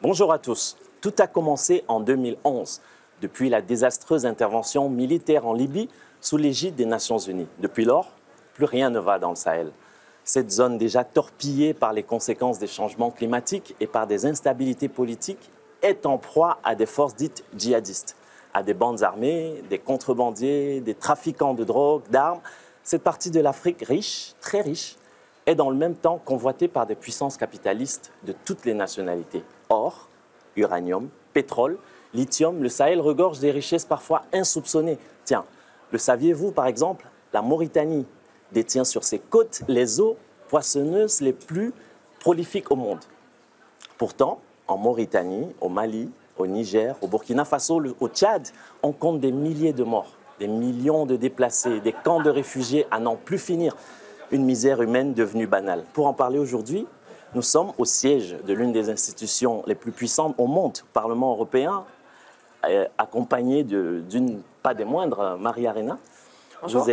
Bonjour à tous. Tout a commencé en 2011, depuis la désastreuse intervention militaire en Libye sous l'égide des Nations Unies. Depuis lors, plus rien ne va dans le Sahel. Cette zone déjà torpillée par les conséquences des changements climatiques et par des instabilités politiques est en proie à des forces dites djihadistes, à des bandes armées, des contrebandiers, des trafiquants de drogue, d'armes. Cette partie de l'Afrique riche, très riche, est dans le même temps convoitée par des puissances capitalistes de toutes les nationalités. Or, uranium, pétrole, lithium, le Sahel regorge des richesses parfois insoupçonnées. Tiens, le saviez-vous par exemple, la Mauritanie détient sur ses côtes les eaux poissonneuses les plus prolifiques au monde. Pourtant, en Mauritanie, au Mali, au Niger, au Burkina Faso, au Tchad, on compte des milliers de morts, des millions de déplacés, des camps de réfugiés à n'en plus finir. Une misère humaine devenue banale. Pour en parler aujourd'hui, nous sommes au siège de l'une des institutions les plus puissantes au monde, le Parlement européen, accompagné d'une, pas des moindres, Maria Arena. Bonjour.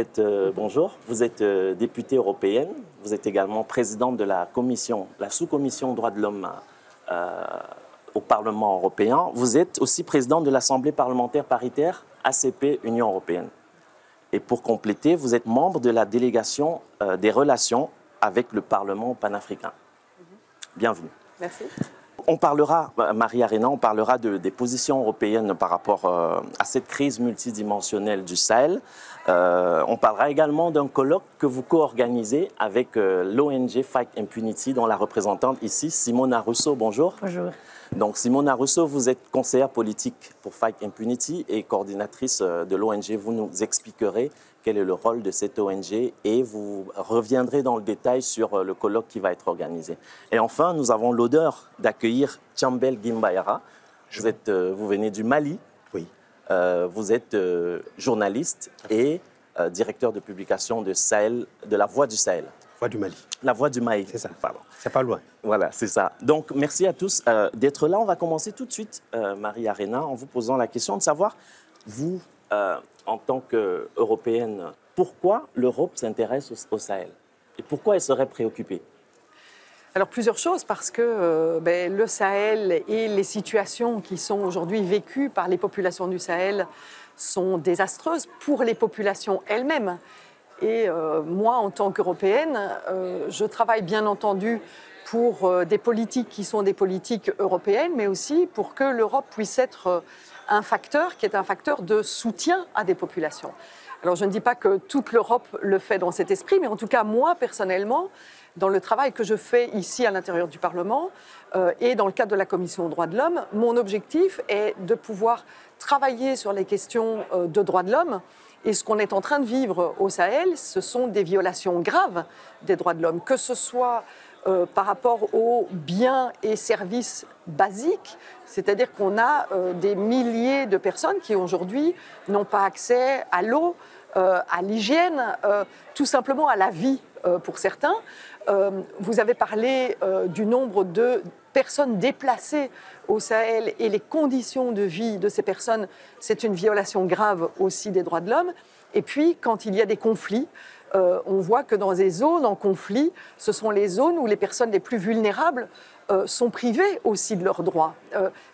Bonjour, vous êtes députée européenne, vous êtes également présidente de la commission, la sous-commission droits de l'homme au Parlement européen. Vous êtes aussi présidente de l'Assemblée parlementaire paritaire ACP Union européenne. Et pour compléter, vous êtes membre de la délégation des relations avec le Parlement panafricain. Bienvenue. Merci. On parlera, Maria Arena, on parlera des positions européennes par rapport à cette crise multidimensionnelle du Sahel. On parlera également d'un colloque que vous co-organisez avec l'ONG Fight Impunity, dont la représentante ici, Simona Russo. Bonjour. Bonjour. Donc, Simona Russo, vous êtes conseillère politique pour Fight Impunity et coordinatrice de l'ONG. Vous nous expliquerez quel est le rôle de cette ONG et vous reviendrez dans le détail sur le colloque qui va être organisé. Et enfin, nous avons l'honneur d'accueillir Thiambel Guimbayara. Vous venez du Mali. Oui. Vous êtes journaliste et directeur de publication de La Voix du Sahel. Voix du Mali. La Voix du Mali. C'est ça. Pardon. C'est pas loin. Voilà, c'est ça. Donc, merci à tous d'être là. On va commencer tout de suite, Marie Arena, en vous posant la question de savoir, vous, en tant qu'Européenne, pourquoi l'Europe s'intéresse au Sahel et pourquoi elle serait préoccupée? Alors, plusieurs choses, parce que le Sahel et les situations qui sont aujourd'hui vécues par les populations du Sahel sont désastreuses pour les populations elles-mêmes. Et moi, en tant qu'Européenne, je travaille bien entendu pour des politiques qui sont des politiques européennes, mais aussi pour que l'Europe puisse être un facteur qui est un facteur de soutien à des populations. Alors, je ne dis pas que toute l'Europe le fait dans cet esprit, mais en tout cas, moi, personnellement, dans le travail que je fais ici à l'intérieur du Parlement et dans le cadre de la Commission aux droits de l'homme, mon objectif est de pouvoir travailler sur les questions de droits de l'homme. Et ce qu'on est en train de vivre au Sahel, ce sont des violations graves des droits de l'homme, que ce soit par rapport aux biens et services basiques, c'est-à-dire qu'on a des milliers de personnes qui aujourd'hui n'ont pas accès à l'eau, à l'hygiène, tout simplement à la vie pour certains. Vous avez parlé du nombre de personnes déplacées au Sahel et les conditions de vie de ces personnes, c'est une violation grave aussi des droits de l'homme. Et puis, quand il y a des conflits, on voit que dans des zones en conflit, ce sont les zones où les personnes les plus vulnérables sont privées aussi de leurs droits.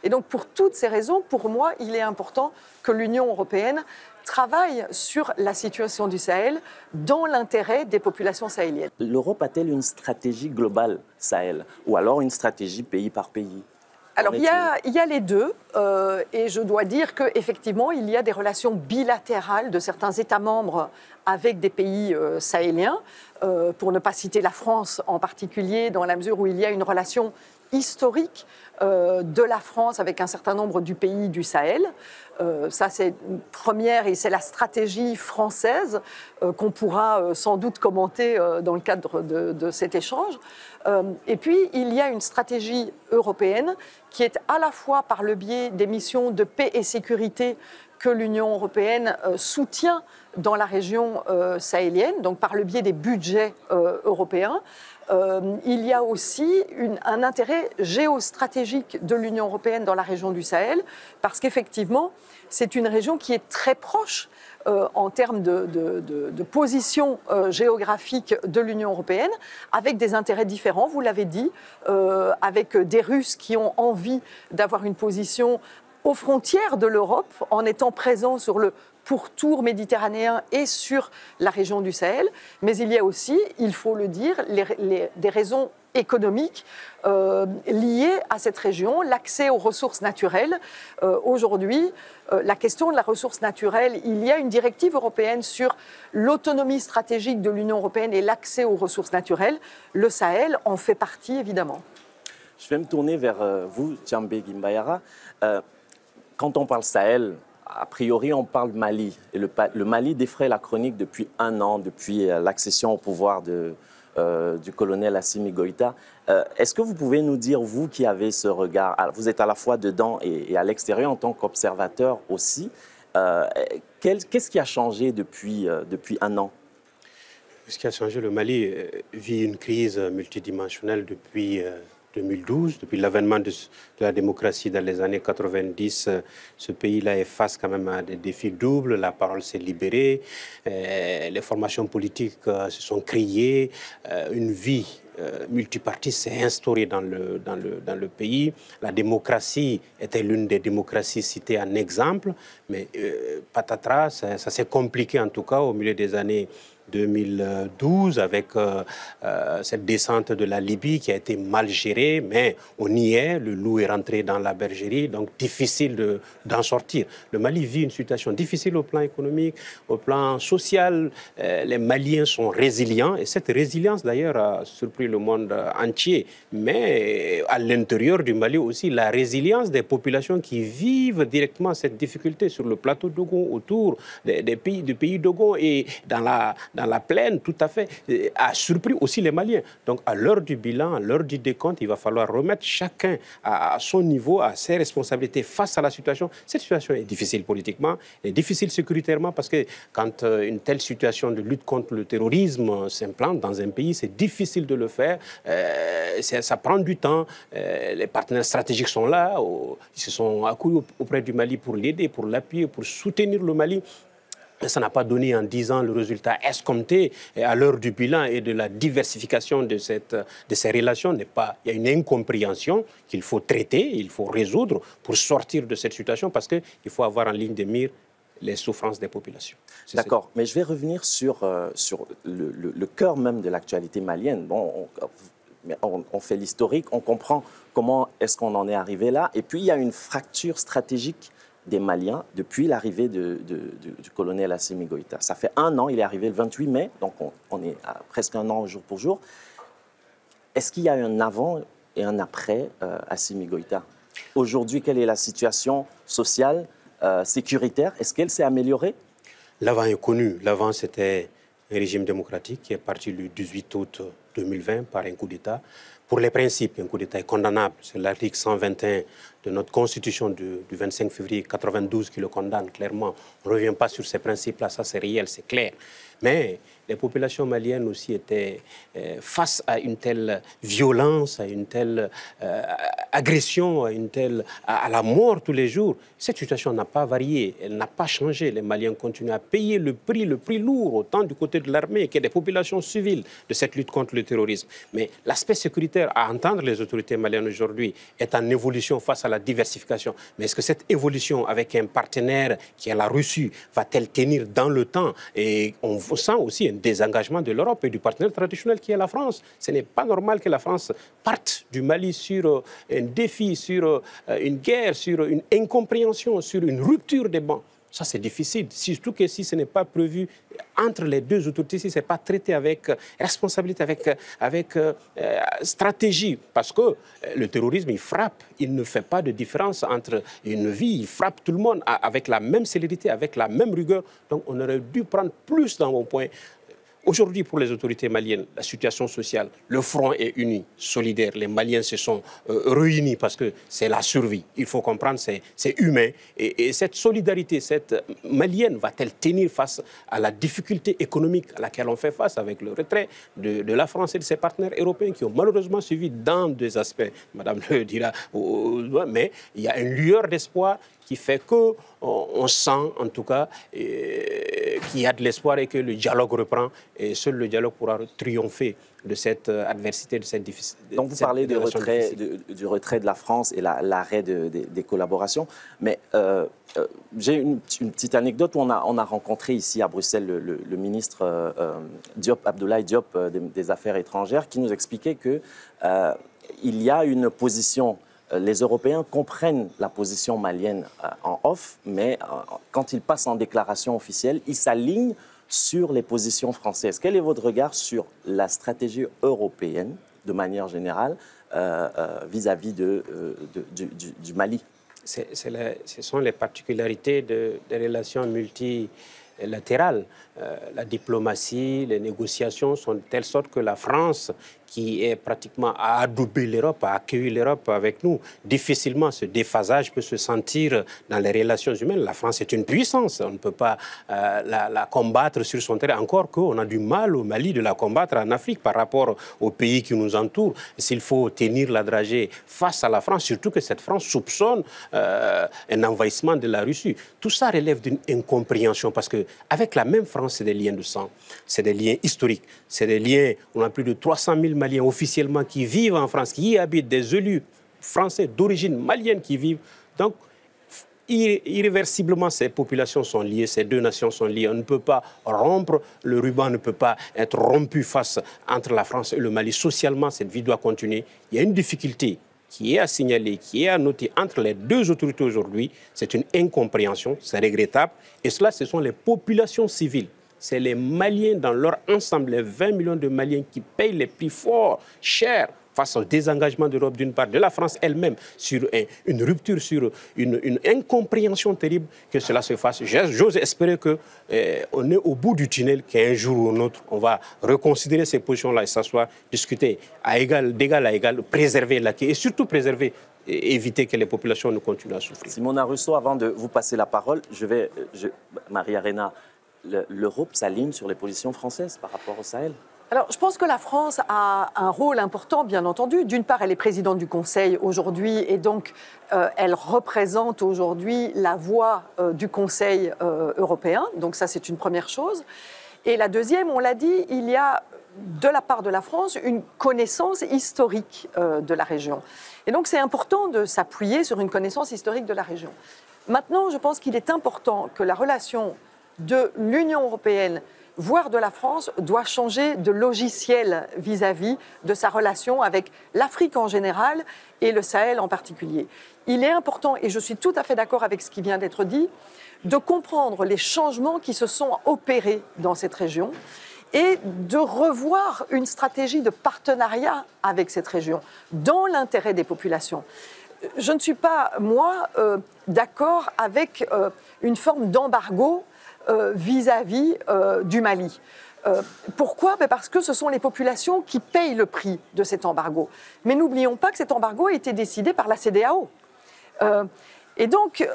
Et donc, pour toutes ces raisons, pour moi, il est important que l'Union européenne travaille sur la situation du Sahel dans l'intérêt des populations sahéliennes. L'Europe a-t-elle une stratégie globale Sahel ou alors une stratégie pays par pays? Alors, il y a les deux, et je dois dire qu'effectivement, il y a des relations bilatérales de certains États membres avec des pays sahéliens, pour ne pas citer la France en particulier, dans la mesure où il y a une relation historique de la France avec un certain nombre du pays du Sahel. Ça, c'est une première et c'est la stratégie française qu'on pourra sans doute commenter dans le cadre de cet échange. Et puis, il y a une stratégie européenne qui est à la fois par le biais des missions de paix et sécurité que l'Union européenne soutient dans la région sahélienne, donc par le biais des budgets européens, il y a aussi un intérêt géostratégique de l'Union européenne dans la région du Sahel, parce qu'effectivement, c'est une région qui est très proche en termes de position géographique de l'Union européenne, avec des intérêts différents, vous l'avez dit, avec des Russes qui ont envie d'avoir une position aux frontières de l'Europe, en étant présents sur le pourtour méditerranéen et sur la région du Sahel. Mais il y a aussi, il faut le dire, des raisons économiques liées à cette région, l'accès aux ressources naturelles. Aujourd'hui, la question de la ressource naturelle, il y a une directive européenne sur l'autonomie stratégique de l'Union européenne et l'accès aux ressources naturelles. Le Sahel en fait partie, évidemment. Je vais me tourner vers vous, Thiambé Guimbayara. Quand on parle Sahel, a priori, on parle Mali. Et le Mali défraie la chronique depuis un an, depuis l'accession au pouvoir du colonel Assimi Goïta. Est-ce que vous pouvez nous dire, vous qui avez ce regard, vous êtes à la fois dedans et à l'extérieur en tant qu'observateur aussi, qu'est-ce qui a changé depuis un an? Ce qui a changé, le Mali vit une crise multidimensionnelle depuis 2012, depuis l'avènement de la démocratie dans les années 90, ce pays-là est face quand même à des défis doubles. La parole s'est libérée, les formations politiques se sont créées, une vie multipartiste s'est instaurée dans le pays. La démocratie était l'une des démocraties citées en exemple, mais patatras, ça s'est compliqué en tout cas au milieu des années 2012 avec cette descente de la Libye qui a été mal gérée, mais on y est, le loup est rentré dans la bergerie, donc difficile d'en sortir. Le Mali vit une situation difficile au plan économique, au plan social. Les Maliens sont résilients et cette résilience d'ailleurs a surpris le monde entier. Mais à l'intérieur du Mali aussi, la résilience des populations qui vivent directement cette difficulté sur le plateau d'Ogon, autour du pays d'Ogon et dans la plaine, tout à fait, a surpris aussi les Maliens. Donc, à l'heure du bilan, à l'heure du décompte, il va falloir remettre chacun à son niveau, à ses responsabilités face à la situation. Cette situation est difficile politiquement, est difficile sécuritairement, parce que quand une telle situation de lutte contre le terrorisme s'implante dans un pays, c'est difficile de le faire. Ça prend du temps. Les partenaires stratégiques sont là. Ils se sont accourus auprès du Mali pour l'aider, pour l'appuyer, pour soutenir le Mali. Ça n'a pas donné en 10 ans le résultat escompté. Et à l'heure du bilan et de la diversification de ces relations, il y a une incompréhension qu'il faut traiter, il faut résoudre pour sortir de cette situation, parce qu'il faut avoir en ligne de mire les souffrances des populations. D'accord, mais je vais revenir sur le cœur même de l'actualité malienne. Bon, on fait l'historique, on comprend comment est-ce qu'on en est arrivé là, et puis il y a une fracture stratégique des Maliens depuis l'arrivée du colonel Assimi Goïta. Ça fait un an, il est arrivé le 28 mai, donc on est à presque un an jour pour jour. Est-ce qu'il y a un avant et un après Assimi Goïta? Aujourd'hui, quelle est la situation sociale, sécuritaire? Est-ce qu'elle s'est améliorée? L'avant est connu. L'avant, c'était un régime démocratique qui est parti le 18 août 2020 par un coup d'État. Pour les principes, un coup d'État est condamnable. C'est l'article 121 de notre Constitution du 25 février 92 qui le condamne clairement. On ne revient pas sur ces principes-là, ça c'est réel, c'est clair. Mais les populations maliennes aussi étaient face à une telle violence, à une telle agression, à la mort tous les jours. Cette situation n'a pas varié, elle n'a pas changé. Les Maliens continuent à payer le prix lourd, autant du côté de l'armée que des populations civiles de cette lutte contre le terrorisme. Mais l'aspect sécuritaire, à entendre les autorités maliennes aujourd'hui, est en évolution face à la diversification. Mais est-ce que cette évolution avec un partenaire qui est la Russie va-t-elle tenir dans le temps? Et on sent aussi un désengagement de l'Europe et du partenaire traditionnel qui est la France. Ce n'est pas normal que la France parte du Mali sur un défi, sur une guerre, sur une incompréhension, sur une rupture des bancs. Ça, c'est difficile, surtout que si ce n'est pas prévu entre les deux autorités, si ce n'est pas traité avec responsabilité, avec stratégie. Parce que le terrorisme, il frappe, il ne fait pas de différence entre une vie, il frappe tout le monde avec la même célérité, avec la même rigueur. Donc, on aurait dû prendre plus, dans mon point, Aujourd'hui, pour les autorités maliennes, la situation sociale, le front est uni, solidaire. Les Maliens se sont réunis parce que c'est la survie. Il faut comprendre, c'est humain. Et cette solidarité, cette malienne, va-t-elle tenir face à la difficulté économique à laquelle on fait face avec le retrait de la France et de ses partenaires européens qui ont malheureusement suivi dans des aspects, Madame le dira, mais il y a une lueur d'espoir qui fait qu'on sent, en tout cas, qu'il y a de l'espoir et que le dialogue reprend. Et seul le dialogue pourra triompher de cette adversité, de cette difficulté. Donc vous parlez du retrait de la France et l'arrêt des collaborations. Mais j'ai une petite anecdote où on a rencontré ici à Bruxelles le ministre Diop, Abdoulaye Diop des Affaires étrangères, qui nous expliquait qu'il y a une position. Les Européens comprennent la position malienne en off, mais quand ils passent en déclaration officielle, ils s'alignent sur les positions françaises. Quel est votre regard sur la stratégie européenne, de manière générale, vis-à-vis du Mali? Ce sont les particularités des relations multilatérales. La diplomatie, les négociations sont de telle sorte que la France, qui est pratiquement à adouber l'Europe, à accueillir l'Europe avec nous, difficilement ce déphasage peut se sentir dans les relations humaines. La France est une puissance, on ne peut pas la combattre sur son terrain, encore qu'on a du mal au Mali de la combattre en Afrique par rapport aux pays qui nous entourent. S'il faut tenir la dragée face à la France, surtout que cette France soupçonne un envahissement de la Russie. Tout ça relève d'une incompréhension parce qu'avec la même France, c'est des liens de sang, c'est des liens historiques, c'est des liens, on a plus de 300 000 Maliens officiellement qui vivent en France, qui y habitent, des élus français d'origine malienne qui vivent. Donc, irréversiblement, ces populations sont liées, ces deux nations sont liées. On ne peut pas rompre, le ruban ne peut pas être rompu entre la France et le Mali. Socialement, cette vie doit continuer. Il y a une difficulté qui est à signaler, qui est à noter entre les deux autorités aujourd'hui. C'est une incompréhension, c'est regrettable. Et cela, ce sont les populations civiles. C'est les Maliens dans leur ensemble, les 20 millions de Maliens qui payent les prix forts, chers, face au désengagement de l'Europe d'une part, de la France elle-même, sur une rupture, sur une incompréhension terrible que cela se fasse. J'ose espérer qu'on est au bout du tunnel, qu'un jour ou un autre, on va reconsidérer ces positions-là et s'asseoir, discuter d'égal à égal, préserver l'acquis et surtout préserver et éviter que les populations ne continuent à souffrir. Simona Russo, avant de vous passer la parole, Marie-Arena, l'Europe s'aligne sur les positions françaises par rapport au Sahel? Alors, je pense que la France a un rôle important, bien entendu. D'une part, elle est présidente du Conseil aujourd'hui et donc elle représente aujourd'hui la voix du Conseil européen. Donc ça, c'est une première chose. Et la deuxième, on l'a dit, il y a de la part de la France une connaissance historique de la région. Et donc, c'est important de s'appuyer sur une connaissance historique de la région. Maintenant, je pense qu'il est important que la relation de l'Union européenne, voire de la France, doit changer de logiciel vis-à-vis de sa relation avec l'Afrique en général et le Sahel en particulier. Il est important, et je suis tout à fait d'accord avec ce qui vient d'être dit, de comprendre les changements qui se sont opérés dans cette région et de revoir une stratégie de partenariat avec cette région, dans l'intérêt des populations. Je ne suis pas, moi, d'accord avec une forme d'embargo vis-à-vis du Mali. Pourquoi ? Parce que ce sont les populations qui payent le prix de cet embargo. Mais n'oublions pas que cet embargo a été décidé par la CEDEAO. Et donc,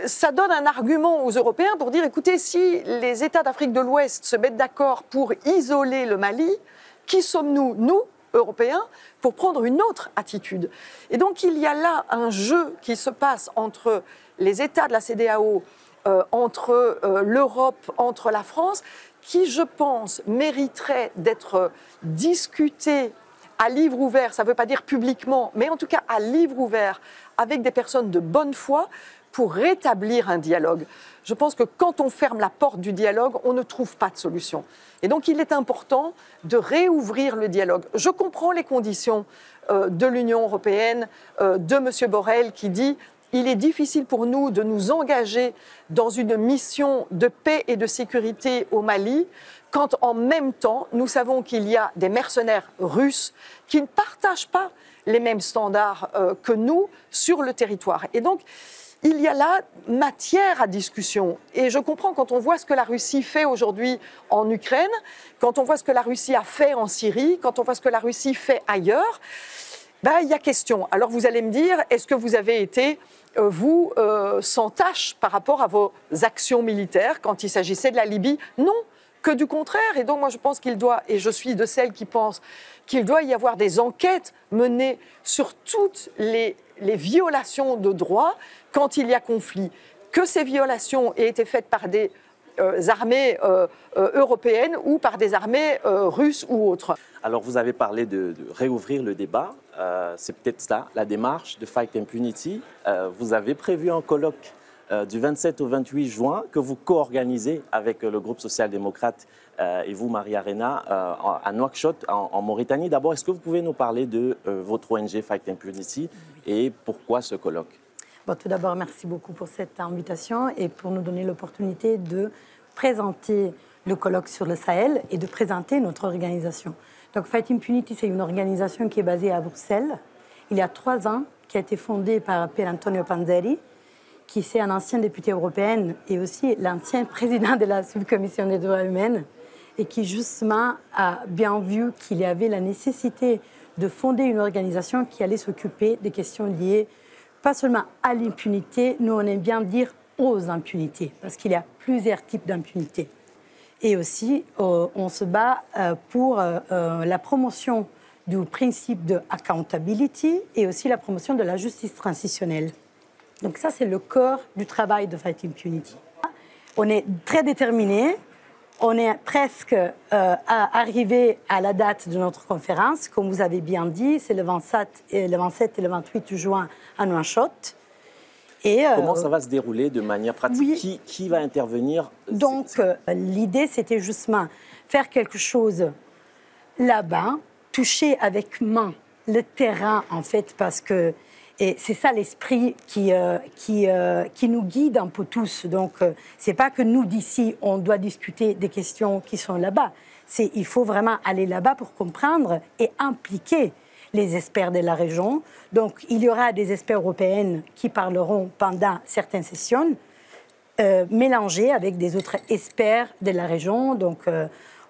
ça donne un argument aux Européens pour dire, écoutez, si les États d'Afrique de l'Ouest se mettent d'accord pour isoler le Mali, qui sommes-nous, nous, Européens, pour prendre une autre attitude? Et donc, il y a là un jeu qui se passe entre les États de la CEDEAO, entre l'Europe, entre la France, qui, je pense, mériterait d'être discuté à livre ouvert, ça ne veut pas dire publiquement, mais en tout cas à livre ouvert, avec des personnes de bonne foi, pour rétablir un dialogue. Je pense que quand on ferme la porte du dialogue, on ne trouve pas de solution. Et donc, il est important de réouvrir le dialogue. Je comprends les conditions de l'Union européenne, de M. Borrell, qui dit « Il est difficile pour nous de nous engager dans une mission de paix et de sécurité au Mali, quand en même temps, nous savons qu'il y a des mercenaires russes qui ne partagent pas les mêmes standards que nous sur le territoire. » Et donc, il y a là matière à discussion. Et je comprends quand on voit ce que la Russie fait aujourd'hui en Ukraine, quand on voit ce que la Russie a fait en Syrie, quand on voit ce que la Russie fait ailleurs, ben, il y a question. Alors vous allez me dire, est-ce que vous avez été, vous, sans tâche par rapport à vos actions militaires quand il s'agissait de la Libye? Non, que du contraire. Et donc moi je pense qu'il doit, et je suis de celles qui pensent qu'il doit y avoir des enquêtes menées sur toutes les violations de droits quand il y a conflit. Que ces violations aient été faites par des armées européennes ou par des armées russes ou autres. Alors, vous avez parlé de réouvrir le débat. C'est peut-être ça, la démarche de Fight Impunity. Vous avez prévu un colloque du 27 au 28 juin que vous co-organisez avec le groupe social-démocrate et vous, Maria-Arena, à Nouakchott, en Mauritanie. D'abord, est-ce que vous pouvez nous parler de votre ONG Fight Impunity et pourquoi ce colloque? Bon, tout d'abord, merci beaucoup pour cette invitation et pour nous donner l'opportunité de présenter le colloque sur le Sahel et de présenter notre organisation. Donc, Fight Impunity, c'est une organisation qui est basée à Bruxelles. Il y a 3 ans, qui a été fondée par Pier Antonio Panzeri, qui est un ancien député européen et aussi l'ancien président de la subcommission des droits humains et qui, justement, a bien vu qu'il y avait la nécessité de fonder une organisation qui allait s'occuper des questions liées pas seulement à l'impunité, nous on aime bien dire aux impunités, parce qu'il y a plusieurs types d'impunité. Et aussi, on se bat pour la promotion du principe de accountability et aussi la promotion de la justice transitionnelle. Donc ça, c'est le cœur du travail de Fight Impunity. On est très déterminés. On est presque arrivé à la date de notre conférence. Comme vous avez bien dit, c'est le 27 et le 28 juin à Nouakchott. Et, comment ça va se dérouler de manière pratique? Oui. Qui va intervenir? Donc, l'idée, c'était justement faire quelque chose là-bas, toucher avec main le terrain, en fait, parce que et c'est ça l'esprit qui nous guide un peu tous. Donc, c'est pas que nous, d'ici, on doit discuter des questions qui sont là-bas. Il faut vraiment aller là-bas pour comprendre et impliquer les experts de la région. Donc, il y aura des experts européens qui parleront pendant certaines sessions, mélangés avec des autres experts de la région. Donc,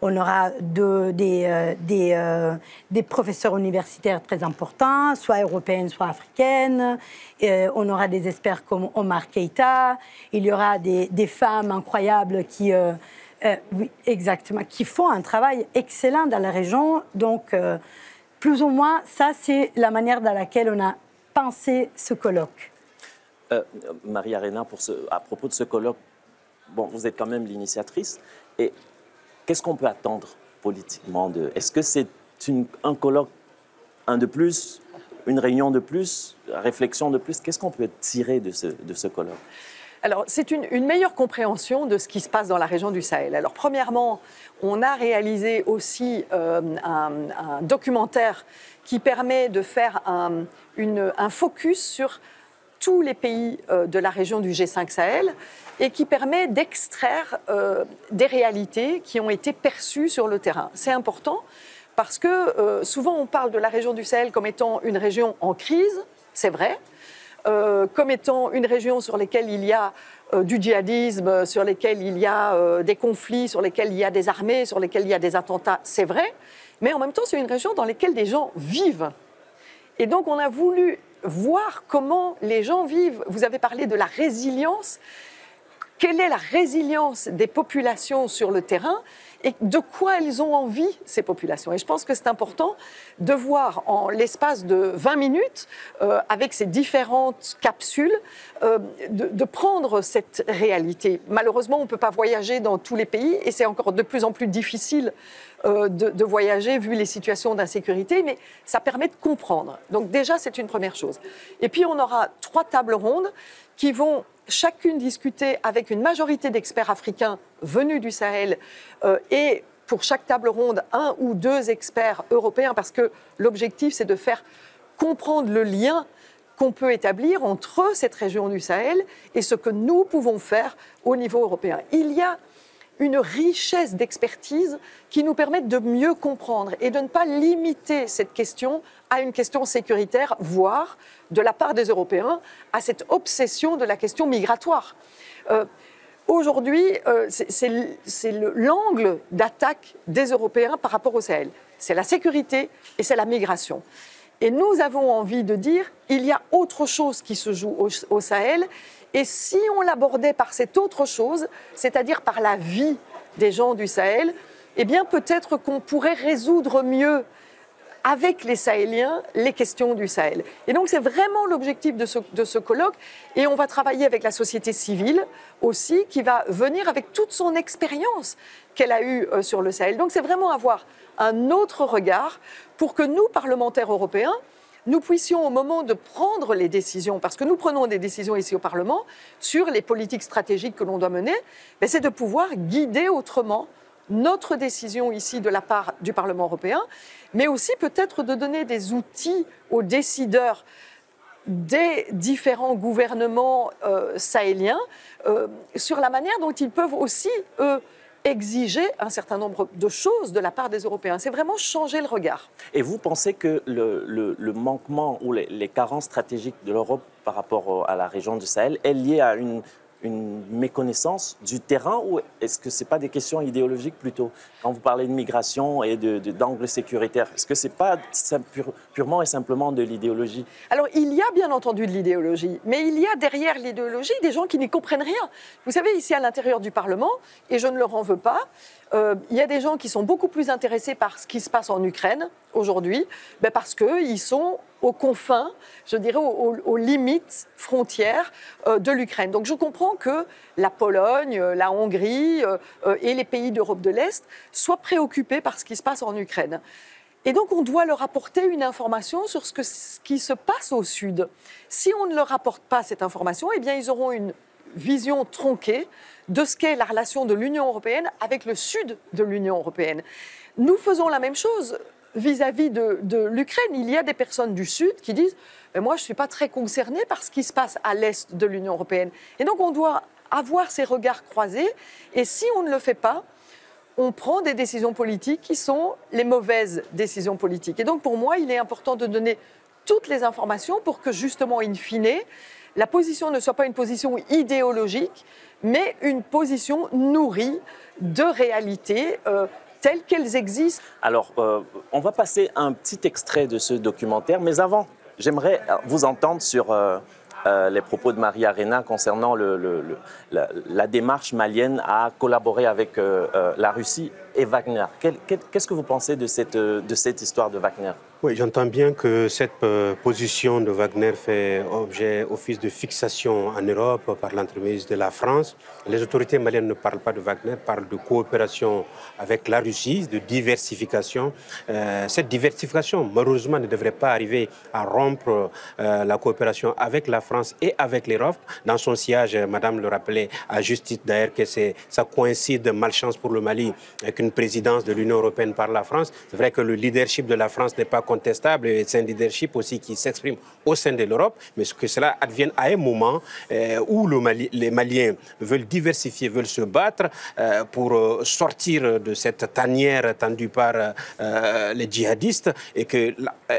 on aura des professeurs universitaires très importants, soit européens, soit africaines. On aura des experts comme Omar Keïta. Il y aura des femmes incroyables qui, oui, exactement, qui font un travail excellent dans la région. Donc, plus ou moins, ça, c'est la manière dans laquelle on a pensé ce colloque. Maria-Arena, à propos de ce colloque, bon, vous êtes quand même l'initiatrice. Et qu'est-ce qu'on peut attendre politiquement est-ce que c'est un colloque, un de plus, une réunion de plus, réflexion de plus? Qu'est-ce qu'on peut tirer de ce colloque? Alors, c'est une meilleure compréhension de ce qui se passe dans la région du Sahel. Alors, premièrement, on a réalisé aussi un documentaire qui permet de faire un focus sur tous les pays de la région du G5 Sahel et qui permet d'extraire des réalités qui ont été perçues sur le terrain. C'est important parce que souvent on parle de la région du Sahel comme étant une région en crise, c'est vrai, comme étant une région sur laquelle il y a du djihadisme, sur lesquels il y a des conflits, sur lesquels il y a des armées, sur lesquels il y a des attentats, c'est vrai, mais en même temps c'est une région dans laquelle des gens vivent. Et donc on a voulu voir comment les gens vivent. Vous avez parlé de la résilience. Quelle est la résilience des populations sur le terrain et de quoi elles ont envie, ces populations? Et je pense que c'est important de voir en l'espace de 20 minutes, avec ces différentes capsules, de prendre cette réalité. Malheureusement, on ne peut pas voyager dans tous les pays et c'est encore de plus en plus difficile de voyager vu les situations d'insécurité, mais ça permet de comprendre. Donc déjà, c'est une première chose. Et puis, on aura 3 tables rondes qui vont chacune discuter avec une majorité d'experts africains venus du Sahel et pour chaque table ronde, 1 ou 2 experts européens, parce que l'objectif, c'est de faire comprendre le lien qu'on peut établir entre cette région du Sahel et ce que nous pouvons faire au niveau européen. Il y a une richesse d'expertise qui nous permettent de mieux comprendre et de ne pas limiter cette question à une question sécuritaire, voire, de la part des Européens, à cette obsession de la question migratoire. Aujourd'hui, c'est l'angle d'attaque des Européens par rapport au Sahel. C'est la sécurité et c'est la migration. Et nous avons envie de dire qu'il y a autre chose qui se joue au Sahel. Et si on l'abordait par cette autre chose, c'est-à-dire par la vie des gens du Sahel, eh bien peut-être qu'on pourrait résoudre mieux avec les Sahéliens les questions du Sahel. Et donc c'est vraiment l'objectif de ce colloque. Et on va travailler avec la société civile aussi, qui va venir avec toute son expérience qu'elle a eue sur le Sahel. Donc c'est vraiment avoir un autre regard pour que nous, parlementaires européens, nous puissions, au moment de prendre les décisions, parce que nous prenons des décisions ici au Parlement sur les politiques stratégiques que l'on doit mener, c'est de pouvoir guider autrement notre décision ici de la part du Parlement européen, mais aussi peut-être de donner des outils aux décideurs des différents gouvernements sahéliens sur la manière dont ils peuvent aussi, exiger un certain nombre de choses de la part des Européens. C'est vraiment changer le regard. Et vous pensez que le manquement ou les carences stratégiques de l'Europe par rapport à la région du Sahel est lié à une méconnaissance du terrain, ou est-ce que ce n'est pas des questions idéologiques plutôt? Quand vous parlez de migration et d'angle sécuritaire, est-ce que ce n'est pas purement et simplement de l'idéologie? Alors, il y a bien entendu de l'idéologie, mais il y a derrière l'idéologie des gens qui n'y comprennent rien. Vous savez, ici à l'intérieur du Parlement, et je ne leur en veux pas, il y a des gens qui sont beaucoup plus intéressés par ce qui se passe en Ukraine aujourd'hui, parce qu'ils sont aux confins, je dirais aux limites frontières de l'Ukraine. Donc je comprends que la Pologne, la Hongrie et les pays d'Europe de l'Est soient préoccupés par ce qui se passe en Ukraine. Et donc on doit leur apporter une information sur ce qui se passe au sud. Si on ne leur apporte pas cette information, eh bien ils auront une vision tronquée de ce qu'est la relation de l'Union européenne avec le sud de l'Union européenne. Nous faisons la même chose vis-à-vis de l'Ukraine. Il y a des personnes du Sud qui disent « moi, je ne suis pas très concernée par ce qui se passe à l'Est de l'Union européenne ». Et donc, on doit avoir ces regards croisés. Et si on ne le fait pas, on prend des décisions politiques qui sont les mauvaises décisions politiques. Et donc, pour moi, il est important de donner toutes les informations pour que, justement, in fine, la position ne soit pas une position idéologique, mais une position nourrie de réalités telles qu'elles existent. Alors, on va passer un petit extrait de ce documentaire, mais avant, j'aimerais vous entendre sur les propos de Maria Arena concernant la démarche malienne à collaborer avec la Russie et Wagner. Qu'est-ce que vous pensez de cette histoire de Wagner? Oui, j'entends bien que cette position de Wagner fait office de fixation en Europe par l'entremise de la France. Les autorités maliennes ne parlent pas de Wagner, parlent de coopération avec la Russie, de diversification. Cette diversification, malheureusement, ne devrait pas arriver à rompre la coopération avec la France et avec l'Europe. Dans son sillage, Madame le rappelait à juste titre d'ailleurs que ça coïncide, malchance pour le Mali, avec une présidence de l'Union européenne par la France. C'est vrai que le leadership de la France n'est pas contestable et c'est un leadership aussi qui s'exprime au sein de l'Europe, mais que cela advienne à un moment où les Maliens veulent diversifier, veulent se battre pour sortir de cette tanière tendue par les djihadistes et que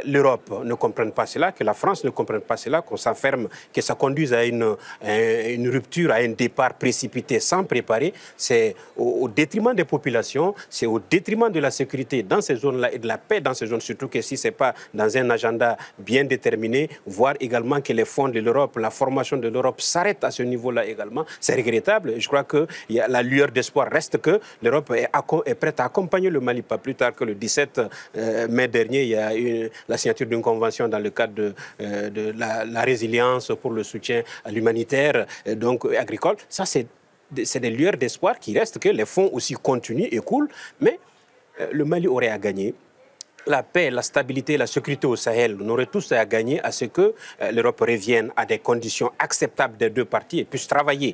l'Europe ne comprenne pas cela, que la France ne comprenne pas cela, qu'on s'enferme, que ça conduise à une rupture, à un départ précipité sans préparer. C'est au détriment des populations, c'est au détriment de la sécurité dans ces zones-là et de la paix dans ces zones, surtout que si ce n'est pas dans un agenda bien déterminé, voire également que les fonds de l'Europe, la formation de l'Europe s'arrête à ce niveau-là également. C'est regrettable. Je crois que la lueur d'espoir reste que l'Europe est prête à accompagner le Mali. Pas plus tard que le 17 mai dernier, il y a eu la signature d'une convention dans le cadre de la résilience pour le soutien à l'humanitaire, donc agricole. Ça, c'est des lueurs d'espoir qui restent, que les fonds aussi continuent et coulent, mais le Mali aurait à gagner. La paix, la stabilité, la sécurité au Sahel, on aurait tous à gagner à ce que l'Europe revienne à des conditions acceptables des deux parties et puisse travailler.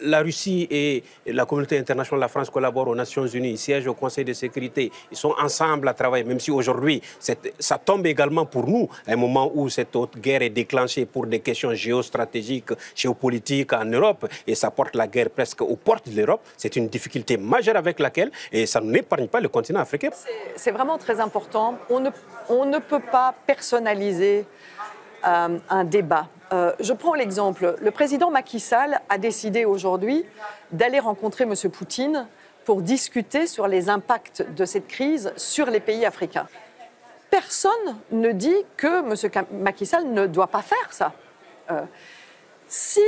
la Russie et la communauté internationale, la France collaborent aux Nations Unies, ils siègent au Conseil de sécurité, ils sont ensemble à travailler, même si aujourd'hui, ça tombe également pour nous, à un moment où cette haute guerre est déclenchée pour des questions géostratégiques, géopolitiques en Europe, et ça porte la guerre presque aux portes de l'Europe. C'est une difficulté majeure avec laquelle, et ça n'épargne pas le continent africain. C'est vraiment très important. On ne peut pas personnaliser un débat. Je prends l'exemple. Le président Macky Sall a décidé aujourd'hui d'aller rencontrer M. Poutine pour discuter sur les impacts de cette crise sur les pays africains. Personne ne dit que M. Macky Sall ne doit pas faire ça. Si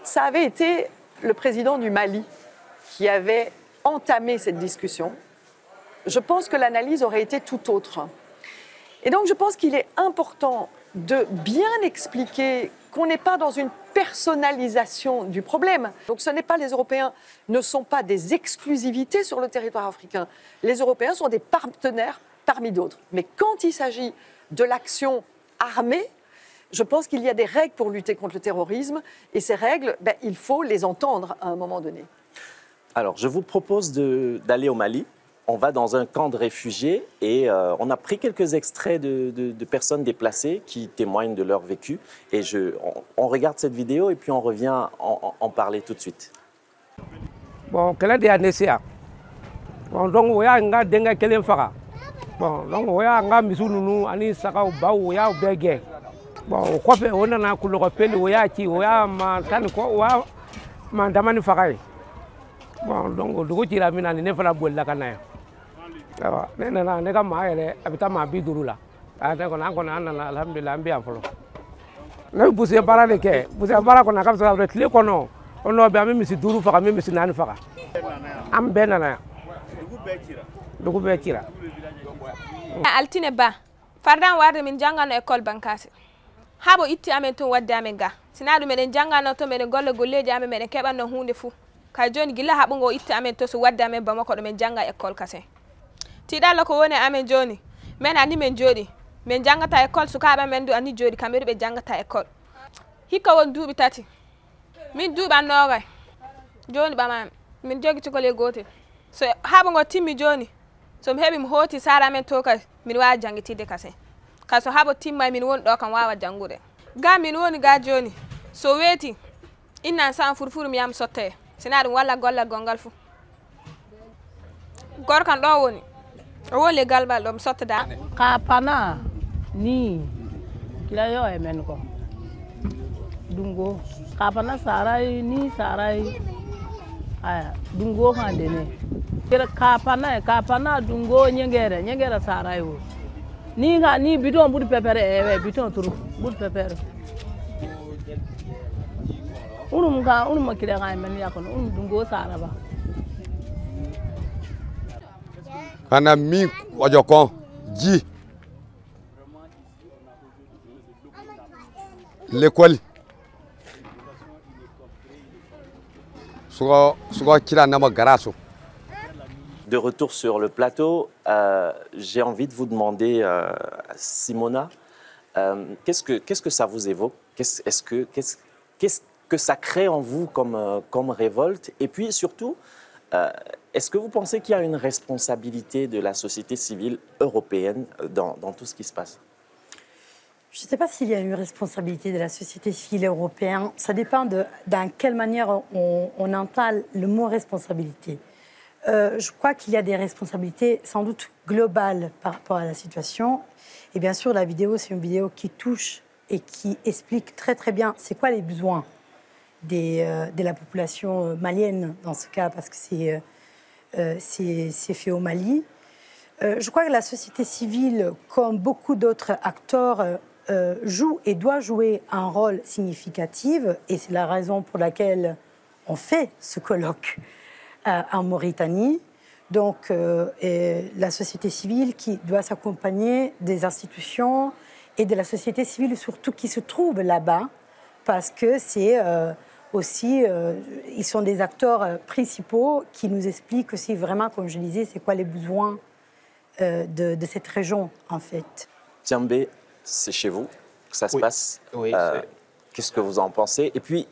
ça avait été le président du Mali qui avait entamé cette discussion, je pense que l'analyse aurait été tout autre. Et donc je pense qu'il est important de bien expliquer qu'on n'est pas dans une personnalisation du problème. Donc ce n'est pas les Européens ne sont pas des exclusivités sur le territoire africain. Les Européens sont des partenaires parmi d'autres. Mais quand il s'agit de l'action armée, je pense qu'il y a des règles pour lutter contre le terrorisme et ces règles, il faut les entendre à un moment donné. Alors, je vous propose d'aller au Mali. On va dans un camp de réfugiés et on a pris quelques extraits de personnes déplacées qui témoignent de leur vécu. Et on regarde cette vidéo et puis on revient en parler tout de suite. Bon, quelle est la bon, donc, on a un dengue qui est fara. Bon, donc, on a un misou ani saka ou ba ou ya ou bege. Bon, on croit qu'on a un couleur pelle ou ya qui ou ya ma tan ko ou ya ma damani fara. Bon, donc, du coup, il a mis un ne fera boule la canaille. Nena ne ka maa yɛrɛ a bɛ taa maa 50 la a ne kɔni an kɔni an nana alhamdulilah an bɛ yan fɔlɔ ne bɛ burusiya baara de kɛ burusiya baara kɔni a ka fisa tile kɔnɔ o nɔ bɛ an bɛ misi 5 faga an bɛ misi 4 faga an bɛɛ nana yan dugu bɛɛ cira. Altine ba fardan warde min jangano école bankase habo itti amen ton wadde amen ga sinadu meden jangano to meden golle golleji amen meden keɓanno hunde fu kay joni gilla haɓugo itti amen to so wadde amen bamako ɗo men janga école kase tiɗalla ko woni amen joni men ani men jooɗi min jangata école sukaɓe men du ani jooɗi kamɓe ɓe jangata école hikka won duuɓi 3 min duuɓan nogay joni ɓamami min jogi cukole gotel so haɓa ngo timmi joni so mi heeɓi mi hooti sara men to kay min wawi jangitide kase kay so haɓa timma min woni ɗo kam wawa jangude ga min woni ga joni so weeti innan san furfuru mi yam sotte sina ɗum walla gollal gongal fou gorkan ɗo woni o woni galbal ɗo mi sottoda ka pana ni kila yo e men ko dungo ka pana saray ni saray aya dungo hande ne ka pana dungo nyengere saray wo ni ga ni bidon budi pepere e bidon turu budi pepere unum kila ga men yakon dungo saraba kana mi ojokon ji l'école suga kila nama garaso. De retour sur le plateau, j'ai envie de vous demander, Simona, qu'est-ce que ça vous évoque? Qu'est-ce que ça crée en vous comme révolte? Et puis surtout, est-ce que vous pensez qu'il y a une responsabilité de la société civile européenne dans tout ce qui se passe? Je ne sais pas s'il y a une responsabilité de la société civile européenne. Ça dépend dans quelle manière on entend le mot responsabilité. Je crois qu'il y a des responsabilités sans doute globales par rapport à la situation. Et bien sûr, la vidéo, c'est une vidéo qui touche et qui explique très très bien c'est quoi les besoins de la population malienne dans ce cas, parce que c'est fait au Mali. Je crois que la société civile, comme beaucoup d'autres acteurs, joue et doit jouer un rôle significatif, et c'est la raison pour laquelle on fait ce colloque en Mauritanie. Donc, la société civile qui doit s'accompagner des institutions et de la société civile surtout qui se trouve là-bas, parce que c'est aussi, ils sont des acteurs principaux qui nous expliquent aussi vraiment, comme je disais, c'est quoi les besoins de cette région, en fait. Thiambé, c'est chez vous que ça se passe. Oui, qu'est-ce que vous en pensez? Et puis,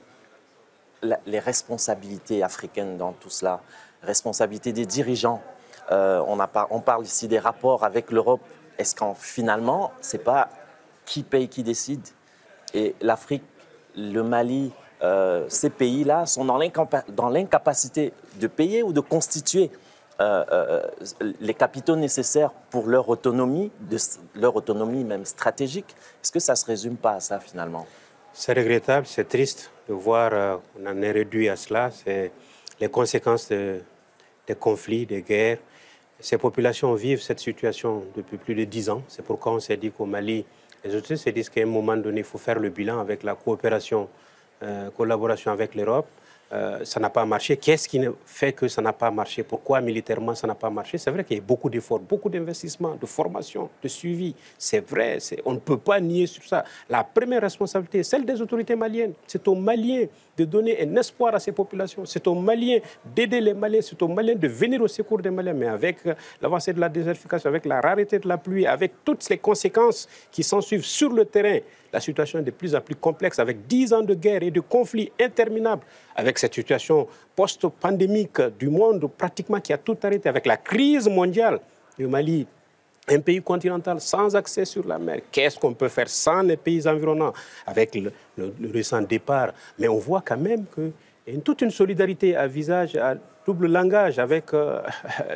les responsabilités africaines dans tout cela, responsabilités des dirigeants. On parle ici des rapports avec l'Europe. Est-ce qu'en finalement, ce n'est pas qui paye qui décide? Et l'Afrique, le Mali, ces pays-là sont dans l'incapacité de payer ou de constituer les capitaux nécessaires pour leur autonomie même stratégique. Est-ce que ça ne se résume pas à ça finalement? C'est regrettable, c'est triste de voir qu'on en est réduit à cela. C'est les conséquences des conflits, des guerres. Ces populations vivent cette situation depuis plus de 10 ans. C'est pourquoi on s'est dit qu'au Mali, les autorités se disent qu'à un moment donné, il faut faire le bilan avec la coopération, collaboration avec l'Europe. Ça n'a pas marché. Qu'est-ce qui fait que ça n'a pas marché? Pourquoi militairement ça n'a pas marché? C'est vrai qu'il y a beaucoup d'efforts, beaucoup d'investissements, de formation, de suivi. C'est vrai, on ne peut pas nier sur ça. La première responsabilité, celle des autorités maliennes. C'est aux Maliens de donner un espoir à ces populations. C'est aux Maliens d'aider les Maliens. C'est aux Maliens de venir au secours des Maliens. Mais avec l'avancée de la désertification, avec la rareté de la pluie, avec toutes les conséquences qui s'ensuivent sur le terrain, la situation est de plus en plus complexe, avec 10 ans de guerre et de conflits interminables, avec cette situation post-pandémique du monde pratiquement qui a tout arrêté, avec la crise mondiale. Le Mali, un pays continental sans accès sur la mer, qu'est-ce qu'on peut faire sans les pays environnants, avec le récent départ? Mais on voit quand même qu'il y a toute une solidarité à visage, à double langage avec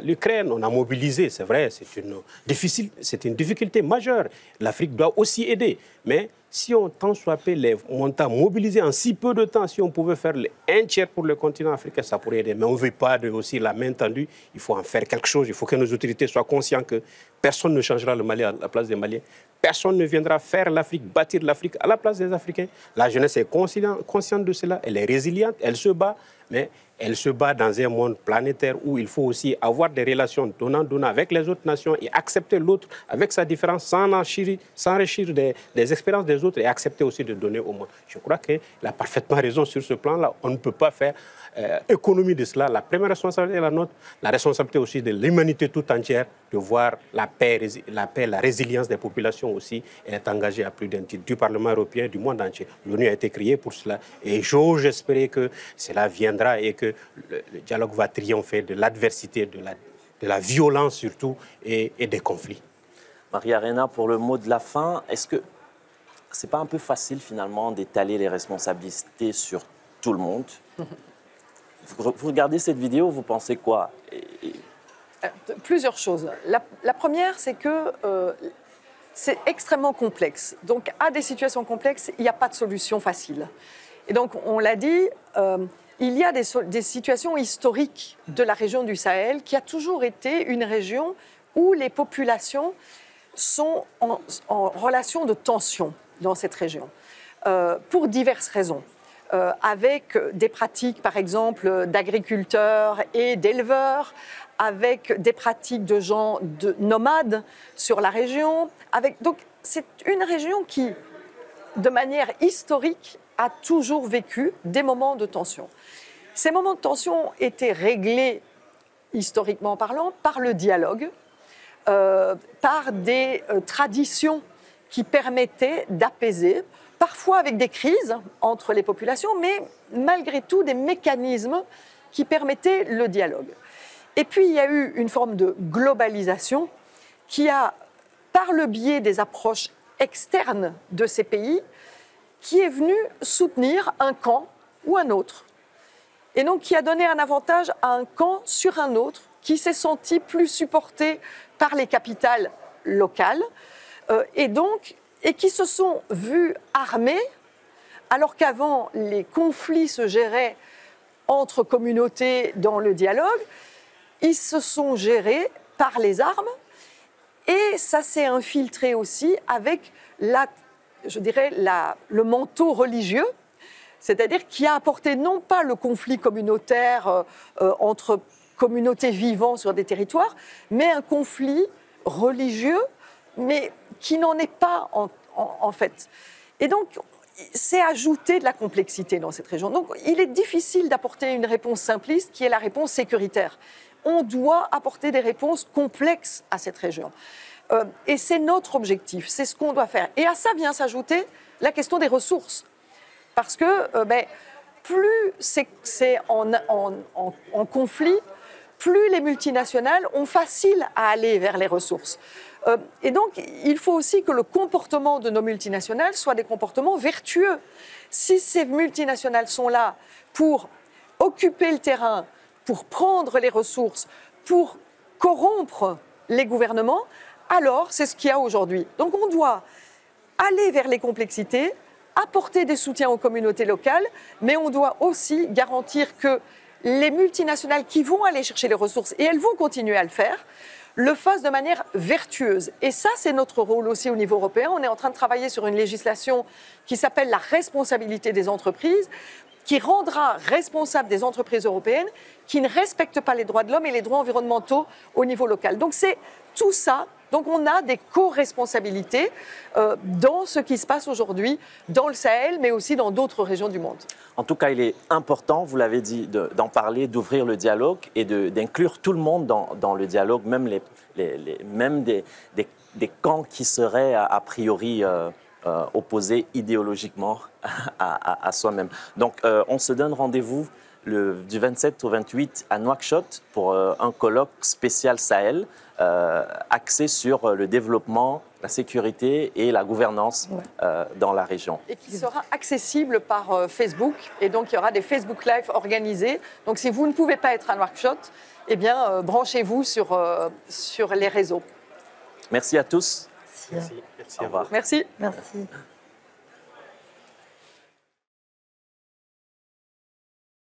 l'Ukraine. On a mobilisé, c'est vrai, c'est une difficulté majeure. L'Afrique doit aussi aider. Mais si on tant soit peu les montants mobilisés en si peu de temps, si on pouvait faire un tiers pour le continent africain, ça pourrait aider. Mais on ne veut pas aussi la main tendue. Il faut en faire quelque chose. Il faut que nos autorités soient conscientes que personne ne changera le Mali à la place des Maliens. Personne ne viendra faire l'Afrique, bâtir l'Afrique à la place des Africains. La jeunesse est consciente de cela. Elle est résiliente, elle se bat. Mais elle se bat dans un monde planétaire où il faut aussi avoir des relations donnant-donnant avec les autres nations et accepter l'autre avec sa différence, s'enrichir des expériences des autres et accepter aussi de donner au monde. Je crois qu'elle a parfaitement raison sur ce plan-là. On ne peut pas faire économie de cela. La première responsabilité est la nôtre, la responsabilité aussi de l'humanité tout entière, de voir la paix, la résilience des populations aussi. Elle est engagée à plus d'un titre du Parlement européen, du monde entier. L'ONU a été créée pour cela et j'ose espérer que cela viendra et que le dialogue va triompher de l'adversité, de la violence surtout et des conflits. Maria Arena, pour le mot de la fin, est-ce que c'est pas un peu facile finalement d'étaler les responsabilités sur tout le monde? Vous regardez cette vidéo, vous pensez quoi? Plusieurs choses. La première, c'est que c'est extrêmement complexe. Donc, à des situations complexes, il n'y a pas de solution facile. Et donc, on l'a dit, il y a des situations historiques de la région du Sahel qui a toujours été une région où les populations sont en relation de tension dans cette région, pour diverses raisons. Avec des pratiques, par exemple, d'agriculteurs et d'éleveurs, avec des pratiques de gens nomades sur la région. Donc, c'est une région qui, de manière historique, a toujours vécu des moments de tension. Ces moments de tension étaient réglés, historiquement parlant, par le dialogue, par des traditions qui permettaient d'apaiser, parfois avec des crises entre les populations, mais malgré tout des mécanismes qui permettaient le dialogue. Et puis il y a eu une forme de globalisation qui a, par le biais des approches externes de ces pays, qui est venue soutenir un camp ou un autre. Et donc qui a donné un avantage à un camp sur un autre, qui s'est senti plus supporté par les capitales locales, et qui se sont vus armés, alors qu'avant, les conflits se géraient entre communautés dans le dialogue, ils se sont gérés par les armes, et ça s'est infiltré aussi avec le manteau religieux, c'est-à-dire qui a apporté non pas le conflit communautaire entre communautés vivant sur des territoires, mais un conflit religieux, mais qui n'en est pas en fait. Et donc, c'est ajouter de la complexité dans cette région. Donc, il est difficile d'apporter une réponse simpliste qui est la réponse sécuritaire. On doit apporter des réponses complexes à cette région. Et c'est notre objectif, c'est ce qu'on doit faire. Et à ça vient s'ajouter la question des ressources. Parce que plus c'est en conflit, plus les multinationales ont facile à aller vers les ressources. Et donc, il faut aussi que le comportement de nos multinationales soit des comportements vertueux. Si ces multinationales sont là pour occuper le terrain, pour prendre les ressources, pour corrompre les gouvernements, alors c'est ce qu'il y a aujourd'hui. Donc on doit aller vers les complexités, apporter des soutiens aux communautés locales, mais on doit aussi garantir que les multinationales qui vont aller chercher les ressources, et elles vont continuer à le faire, le fassent de manière vertueuse. Et ça, c'est notre rôle aussi au niveau européen. On est en train de travailler sur une législation qui s'appelle la responsabilité des entreprises, qui rendra responsables des entreprises européennes qui ne respectent pas les droits de l'homme et les droits environnementaux au niveau local. Donc c'est tout ça. Donc on a des co-responsabilités dans ce qui se passe aujourd'hui dans le Sahel, mais aussi dans d'autres régions du monde. En tout cas, il est important, vous l'avez dit, d'en parler, d'ouvrir le dialogue et d'inclure tout le monde dans le dialogue, même, même des camps qui seraient a priori opposés idéologiquement à soi-même. Donc on se donne rendez-vous du 27 au 28 à Nouakchott pour un colloque spécial Sahel axé sur le développement, la sécurité et la gouvernance dans la région. Et qui sera accessible par Facebook. Et donc, il y aura des Facebook Live organisés. Donc, si vous ne pouvez pas être à Nouakchott, eh bien, branchez-vous sur les réseaux. Merci à tous. Merci. Au revoir. Merci. Merci.